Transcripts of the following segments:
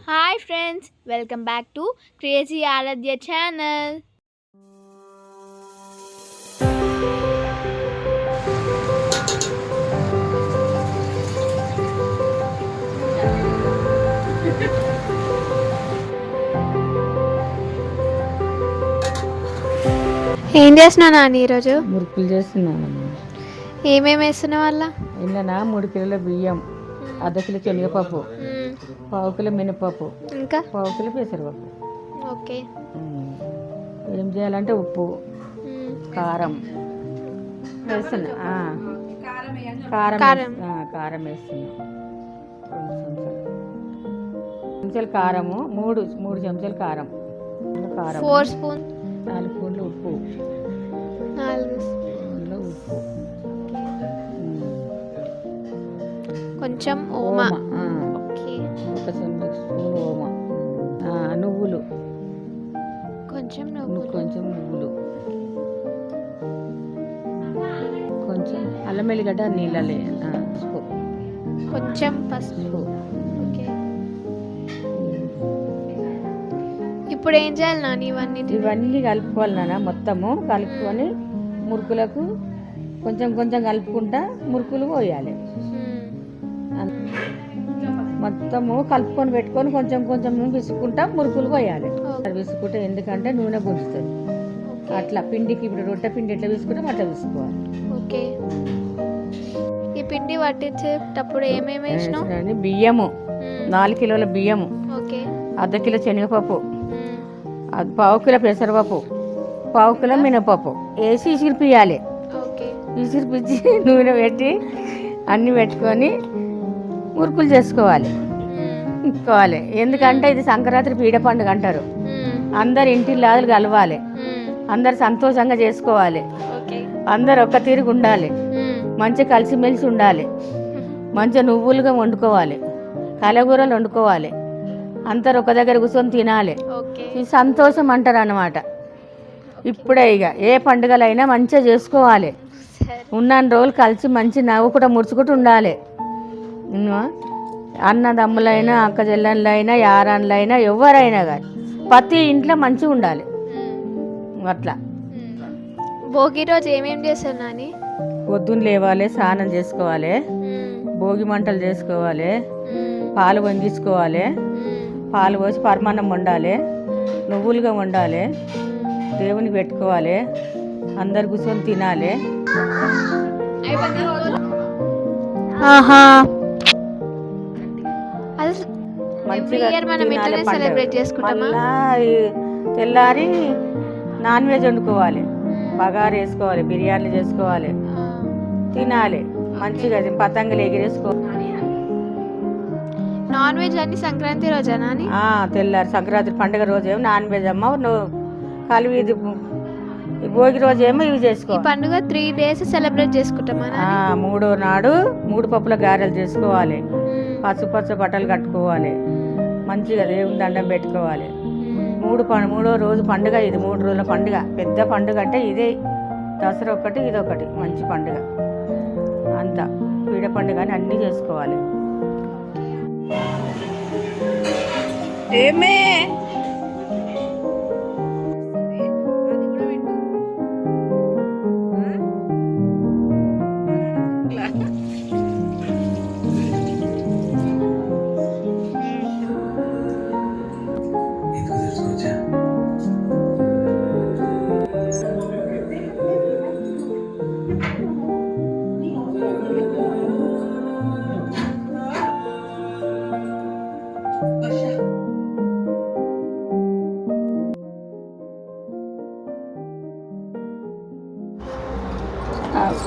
Hi friends, welcome back to Crazy Aradhya channel. ఏం చేస్తున్నావు నాని ఈరోజు? మురుకులు చేస్తున్నానమ్మా. ఏమేమి వేస్తున్నావు వల్ల? ఇందులో 3 కిలోల బియ్యం, అర్ధ కిలో శనగపప్పు, పావు కిలో మినపప్పు, ఇంకా పావు కిలో పెసరపప్పు. ఓకే. ఏం చేయాలంటే ఉప్పు, కారం వేస్తున్నా. కారం వేస్తున్నా. 2 చెంచాలు కారము, 3 చెంచాలు కారం, 4 స్పూన్, 4 స్పూన్లు ఉప్పు, 4 స్పూన్లు ఉప్పు, కొంచెం ఓమా, ఓకే, 1 స్పూన్ ఓమా, నువ్వులు, కొంచెం నువ్వులు, కొంచెం అల్లం వెల్లిగడ్డ నీళ్ళలే, కొంచెం పసుపు. ఓకే. ఇప్పుడు ఏం చేయాలి నాని? ఇవన్నీ కలుపుకోవాలి నాన్న. మొత్తము కలుపుకొని మురుకులకు కొంచెం కొంచెం కలుపుకుంటా మురుకులు పోయాలి. మొత్తము కలుపుకొని పెట్టుకొని కొంచెం కొంచెం విసుకుంటా మురుకులు పోయాలి. విసుకుంటే ఎందుకంటే నూనె గుంజుతుంది. అట్లా పిండికి ఇప్పుడు రొట్టె పిండి ఎట్లా విసుకుంటాం అట్లా విసుకోవాలి. ఓకే. ఈ పిండి పట్టించేటప్పుడు ఏమేమి వేసినావు? బియ్యము 4 కిలోల బియ్యము, ఓకే, అర్ధ కిలో శనగపప్పు, పావు కిలో పెసరపప్పు, పావు కిలో మినపప్పు వేసి ఇసిరిపియాలి. ఇసిరిపించి నూనె పెట్టి అన్నీ పెట్టుకొని మురుకులు చేసుకోవాలి. ఎందుకంటే ఇది సంక్రాంతి పీడ పండుగ అంటారు. అందరు ఇంటిల్లాదులు కలవాలి, అందరు సంతోషంగా చేసుకోవాలి, అందరు ఒక్క తీరుగా ఉండాలి, మంచిగా కలిసిమెలిసి ఉండాలి, మంచిగా నువ్వులుగా వండుకోవాలి, కలగూరలు వండుకోవాలి, అందరు ఒక దగ్గర కూర్చొని తినాలి. ఇది సంతోషం అంటారు అన్నమాట. ఇప్పుడే ఇక ఏ పండుగలైనా మంచిగా చేసుకోవాలి. ఉన్న రోజులు కలిసి మంచి నవ్వు కూడా ముడుచుకుంటూ ఉండాలి. అన్నదమ్ములైనా అక్క చెల్లెళ్ళైనా యారాన్లైనా ఎవరైనా కానీ ప్రతి ఇంట్లో మంచిగా ఉండాలి. అట్లా భోగి రోజు ఏమేమి చేస్తారు నాని? పొద్దున్న లేవాలి, స్నానం చేసుకోవాలి, భోగి మంటలు చేసుకోవాలి, పాలు వంగించుకోవాలి, పాలు పోసి పరమాన్నం వండాలి, నువ్వులుగా వండాలి, దేవునికి పెట్టుకోవాలి, అందరు కూర్చొని తినాలి. మంచిగా తెల్లారి నాన్ వెజ్ వండుకోవాలి, బగారు వేసుకోవాలి, బిర్యానీ చేసుకోవాలి, తినాలి మంచిగా, పతంగులు ఎగిరేసుకోవాలి. నాన్ వెజ్ అన్ని సంక్రాంతి రోజేనా? తెల్లారి సంక్రాంతి పండుగ రోజేమో నాన్ వెజ్ అమ్మ, నువ్వు కలివి భోగి రోజేమో ఇవి చేసుకో. పండుగ 3 days సెలబ్రేట్ చేసుకుంటామా? 3వ నాడు 3 పప్పుల గారెలు చేసుకోవాలి, పచ్చ బట్టలు కట్టుకోవాలి, మంచిగా దేవుని దండం పెట్టుకోవాలి. 3వ రోజు పండుగ ఇది. 3 రోజుల పండుగ, పెద్ద పండుగ అంటే ఇదే. దసరా ఒకటి, ఇదొకటి మంచి పండుగ. అంతా పీడ పండుగ అని అన్నీ చేసుకోవాలి. ఏమే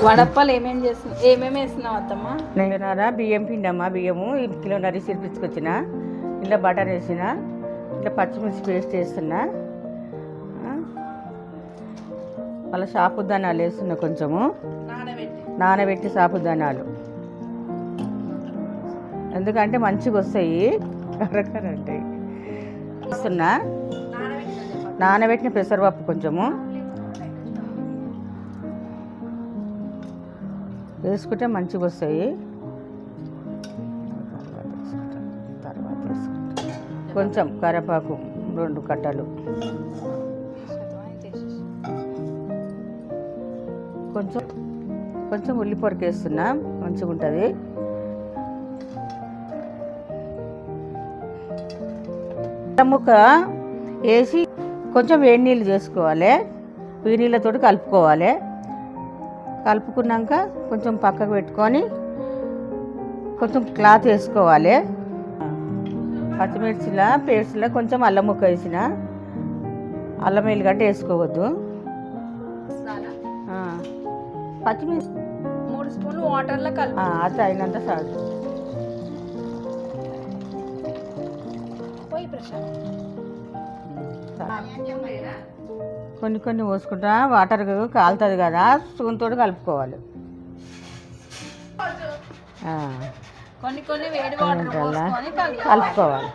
వడప్పాలు ఏమేమి వేస్తున్నావు అత్తమ్మ? నేను బియ్యం పిండి అమ్మ. బియ్యము 1 కిలోన్నర సిరిపించుకొచ్చిన, ఇంట్లో బటర్ వేసిన, ఇట్లా పచ్చిమిర్చి పేస్ట్ వేస్తున్నా, మళ్ళీ సాపుదానాలు వేస్తున్నా, కొంచెము నానబెట్టి సాపుదానాలు, ఎందుకంటే మంచిగా వస్తాయి, కరకర ఉంటాయి. వేస్తున్నా నానబెట్టిన పెసరపప్పు కొంచెము వేసుకుంటే మంచిగా వస్తాయి. తర్వాత వేసుకుంటా. కొంచెం కరివేపాకు 2 కట్టలు, కొంచెం కొంచెం ఉల్లి పొరకు వేస్తున్నా, మంచిగా ఉంటుంది. ముక్క వేసి కొంచెం వేడి నీళ్ళు చేసుకోవాలి. వేడి నీళ్ళతో కలుపుకోవాలి. కలుపుకున్నాక కొంచెం పక్కకు పెట్టుకొని కొంచెం క్లాత్ వేసుకోవాలి. పచ్చిమిర్చిలా పేస్ట్లో కొంచెం అల్లం ముక్క వేసిన, అల్లం ఎల్లిగడ్డ వేసుకోవద్దు. పచ్చిమిర్చి 3 స్పూన్లు వాటర్లో కలిపి అది అయినంత చాలు. కొన్ని కొన్ని పోసుకుంటా, వాటర్ కాలుతుంది కదా, స్పూన్తో కలుపుకోవాలి. కొన్ని కొన్ని వేడి వాటర్ పోసుకొని కలుపుకోవాలి.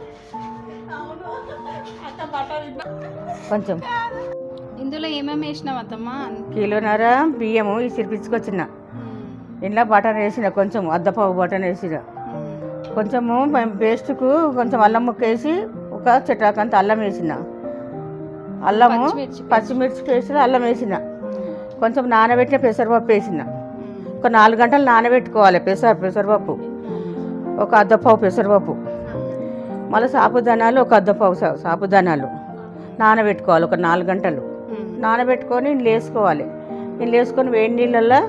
కొంచెం ఇందులో ఏమేమి వేసినావు అత్తమ్మ? కిలోన్నర బియ్యము ఈ సిరిపించుకొచ్చిన, ఇంట్లో బటన్ వేసిన, కొంచెం అద్దపావు బటన్ వేసిన, కొంచెము పేస్ట్కు కొంచెం అల్లం ముక్క వేసి ఒక చెట్టాకంత అల్లం వేసిన, అల్లము పచ్చిమిర్చి పేస్ట్ అల్లం వేసిన, కొంచెం నానబెట్టిన పెసరపప్పు వేసిన. ఒక 4 గంటలు నానబెట్టుకోవాలి పెసరపప్పు, ఒక అద్దపావు పెసరపప్పు, మళ్ళీ సాబుదానాలు ఒక అద్దపావు సాబుదానాలు నానబెట్టుకోవాలి. ఒక 4 గంటలు నానబెట్టుకొని ఇందులో వేసుకోవాలి. ఇందులో వేసుకొని వేడి నీళ్ళల్లో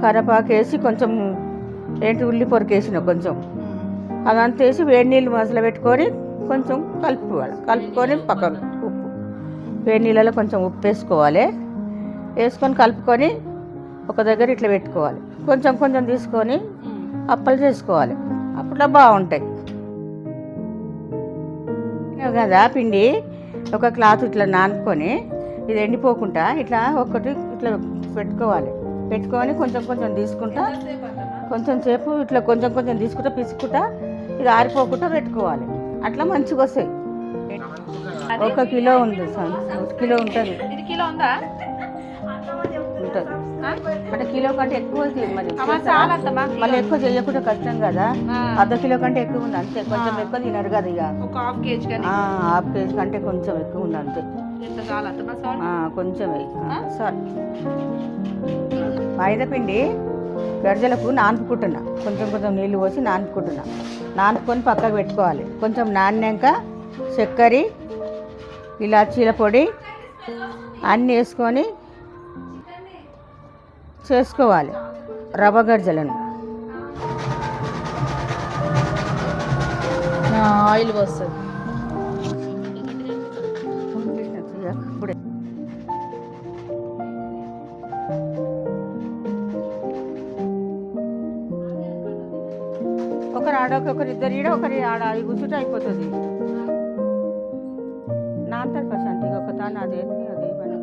కరివేపాకు వేసి కొంచెం ఉల్లి పొరకు వేసిన, కొంచెం అదంతా వేసి వేడి నీళ్ళు మసలు పెట్టుకొని కొంచెం కలుపుకోవాలి. కలుపుకొని పక్కన ఉప్పు, వేడి నీళ్ళలో కొంచెం ఉప్పు వేసుకోవాలి. వేసుకొని కలుపుకొని ఒక దగ్గర ఇట్లా పెట్టుకోవాలి. కొంచెం కొంచెం తీసుకొని అప్పలు చేసుకోవాలి. అప్పుడు బాగుంటాయి కదా. పిండి ఒక క్లాత్ ఇట్లా నానుకొని ఇది ఎండిపోకుండా ఇట్లా ఒకటి ఇట్లా పెట్టుకోవాలి. పెట్టుకొని కొంచెం కొంచెం తీసుకుంటా, కొంచెం సేపు ఇట్లా కొంచెం కొంచెం తీసుకుంటా పిసుకుంటా, ఇది ఆరిపోకుండా పెట్టుకోవాలి. అట్లా మంచిగా వస్తాయి. 1 కిలో ఉంది, 1 కిలో ఉంటుంది. ఉంటుంది అంటే కిలో కంటే ఎక్కువ మరి మళ్ళీ ఎక్కువ చేయకుండా కష్టం కదా. ½ కిలో కంటే ఎక్కువ ఉంది అంతే. కొంచెం ఎక్కువ తినరు కదా ఇక. ½ కేజీ కంటే కొంచెం ఎక్కువ ఉంది అంతే. కొంచెం సార్ మైదా పిండి గర్జలకు నానుపుకుంటున్నా, కొంచెం కొంచెం నీళ్ళు పోసి నానుపుకుంటున్నా. నానుపుకొని పక్కకు పెట్టుకోవాలి. కొంచెం నానినాక చక్కెర, ఇలాచీల పొడి అన్నీ వేసుకొని చేసుకోవాలి రవ్వ గర్జలను. ఆయిల్ వస్తుంది. ఇప్పుడే ఒకరు ఆడ ఒకరిద్దరు ఈడ ఒకరి ఆడ అది కూర్చుంటే అయిపోతుంది. నాంతర్ ప్రశాంతి ఒక తాను అదేంటి అది మరి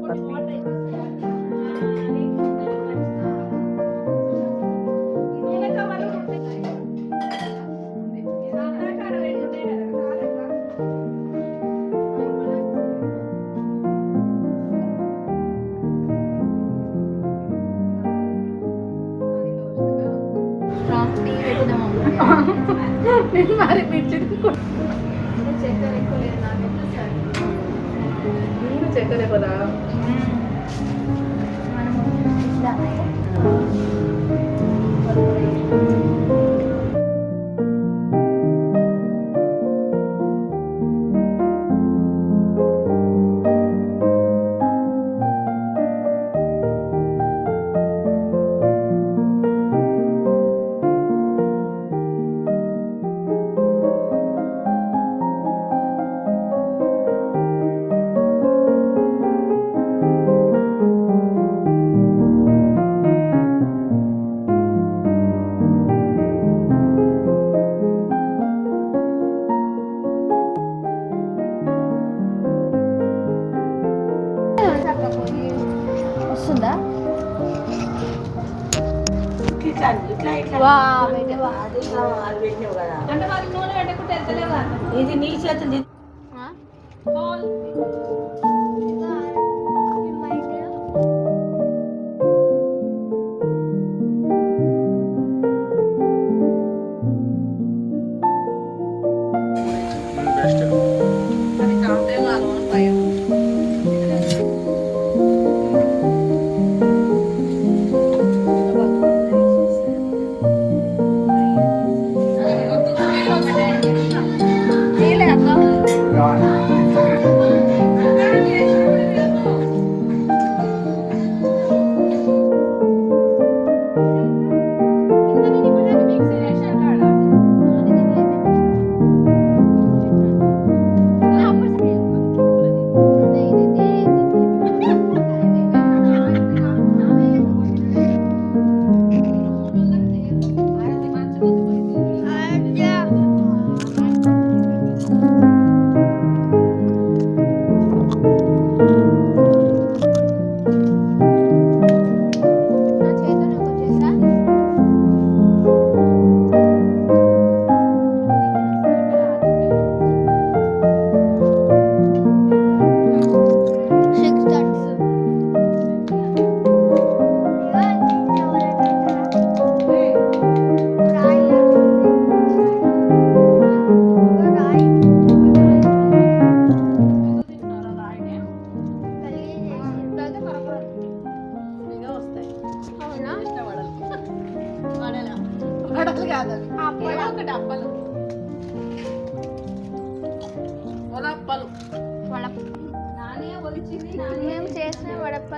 చక్కెర ఎక్కువ వస్తుందా? అంటే వాళ్ళు నూనె పెట్టకుండా వెళ్తలేవు కదా. ఇది నీ చేతులు best.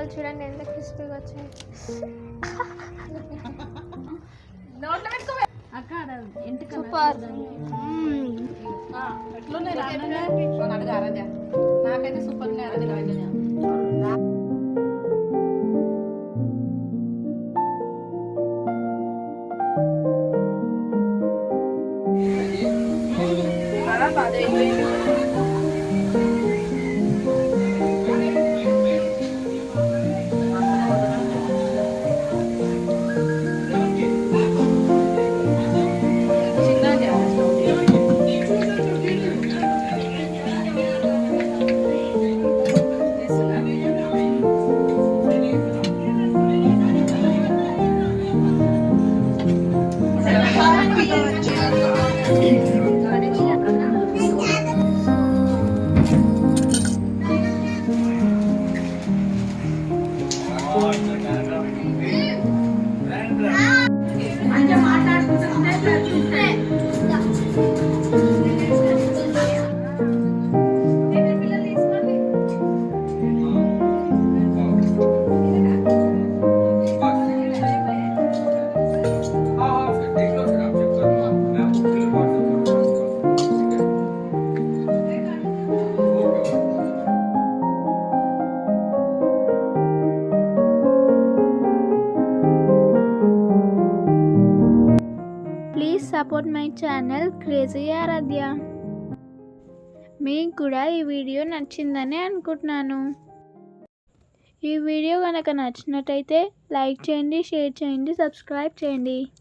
లోపల చూడండి ఎంత క్రిస్పీగా వచ్చాయి. సూపర్. నాకైతే super please support my channel crazy Aaradhya. మీకు కూడా ఈ వీడియో నచ్చిందని అనుకుంటున్నాను. ఈ వీడియో కనుక నచ్చినట్టయితే లైక్ చేయండి, షేర్ చేయండి, సబ్స్క్రైబ్ చేయండి.